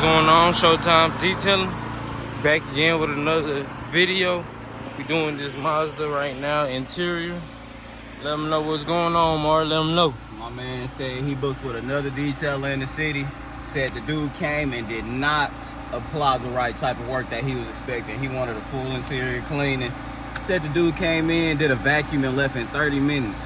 going on? Showtime detailing. Back again with another video. We doing this Mazda right now, interior. Let them know what's going on, Mar. Let them know. My man said he booked with another detailer in the city. Said the dude came and did not apply the right type of work that he was expecting. He wanted a full interior cleaning. Said the dude came in, did a vacuum and left in 30 minutes.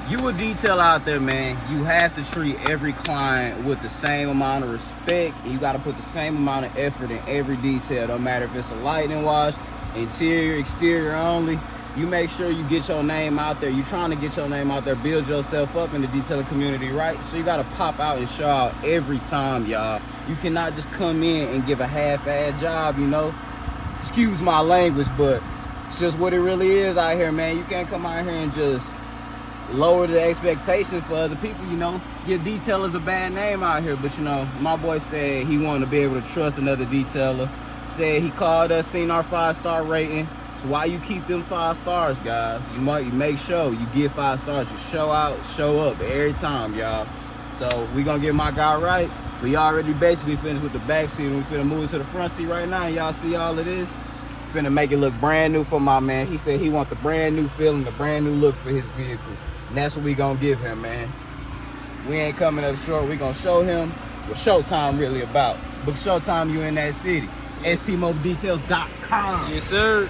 You a detailer out there, man. You have to treat every client with the same amount of respect. You got to put the same amount of effort in every detail. Don't matter if it's a lightning wash, interior, exterior only. You make sure you get your name out there. You're trying to get your name out there, build yourself up in the detailing community, right? So you got to pop out and show out every time, y'all. You cannot just come in and give a half-ass job, you know? Excuse my language, but it's just what it really is out here, man. You can't come out here and just lower the expectations for other people, you know. Your detailer's a bad name out here, but you know, my boy said he wanted to be able to trust another detailer. Said he called us, seen our 5-star rating. So why you keep them 5 stars, guys? You make sure you get 5 stars. You show out, show up every time, y'all. So we gonna get my guy right. We already basically finished with the back seat, and we finna move to the front seat right now. Y'all see all of this? Finna make it look brand new for my man. He said he want the brand new feeling, the brand new look for his vehicle. And that's what we gonna give him, man. We ain't coming up short. We gonna show him what Showtime really about. Book Showtime, you in that city. scmobdetails.com. Yes, sir.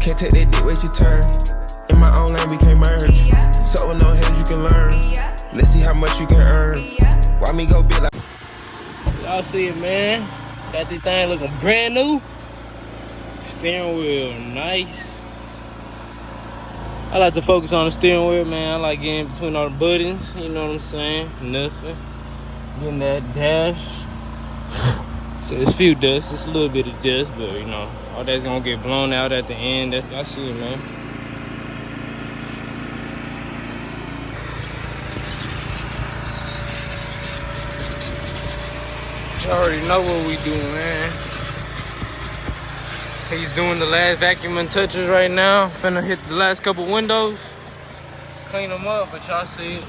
Can't take that dick, wait your turn. In my own lane, we can't merge. So with no head, you can learn. Let's see how much you can earn. Why me go big like... Y'all see it, man. Got this thing looking brand new. Steering wheel, nice. I like to focus on the steering wheel, man. I like getting between all the buttons. You know what I'm saying? Nothing. Getting that dash. So it's few dust. It's a little bit of dust, but you know, all that's gonna get blown out at the end. Y'all see it, man. You already know what we do, man. He's doing the last vacuuming touches right now. Finna hit the last couple windows. Clean them up, but y'all see it.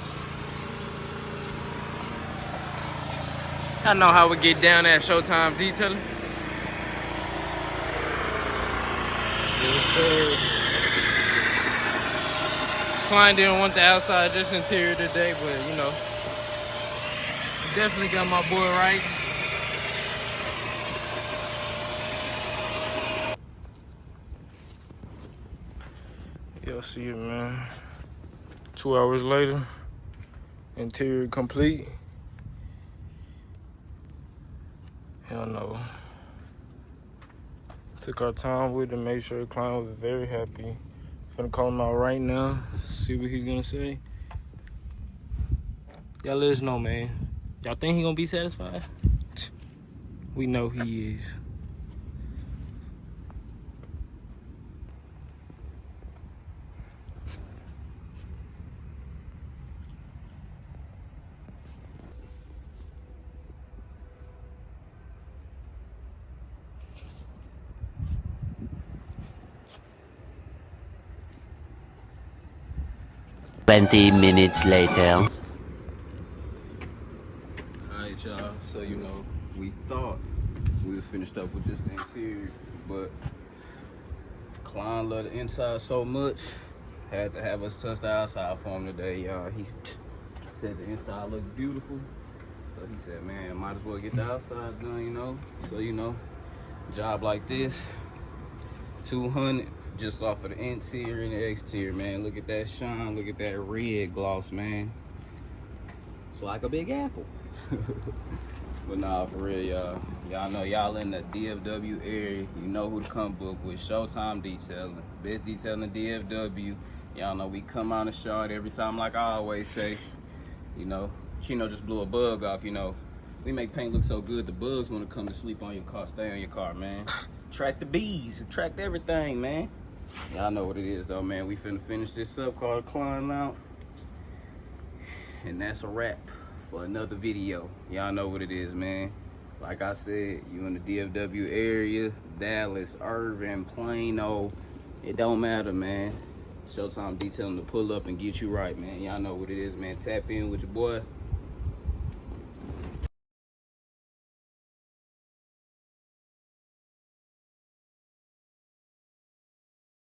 I know how we get down at Showtime detailing. Yes, sir. Client didn't want the outside, just interior today, but you know, definitely got my boy right. Y'all see it, man. 2 hours later, interior complete. Hell no. Took our time with it to make sure the client was very happy. Finna call him out right now, see what he's gonna say. Y'all let us know, man. Y'all think he gonna be satisfied? We know he is. Minutes later. Alright, y'all. So you know, we thought we was finished up with just the interior, but client loved the inside so much, had to have us touch the outside for him today, y'all. He said the inside looked beautiful, so he said, man, might as well get the outside done, you know. So you know, job like this, 200 just off of the interior and the exterior, man. Look at that shine, look at that red gloss, man. It's like a big apple. But nah, for real, y'all know y'all in the DFW area, you know who to come book with. Showtime Detailing, best detailing DFW. Y'all know we come out and show it every time, like I always say. You know, Chino just blew a bug off, you know. We make paint look so good, the bugs want to come to sleep on your car, stay on your car, man. Attract the bees, attract everything, man. Y'all know what it is, though, man. We finna finish this up, called Climb Out. And that's a wrap for another video. Y'all know what it is, man. Like I said, you in the DFW area, Dallas, Irvin, Plano, It don't matter, man. Showtime detailing to pull up and get you right, man. Y'all know what it is, man. Tap in with your boy.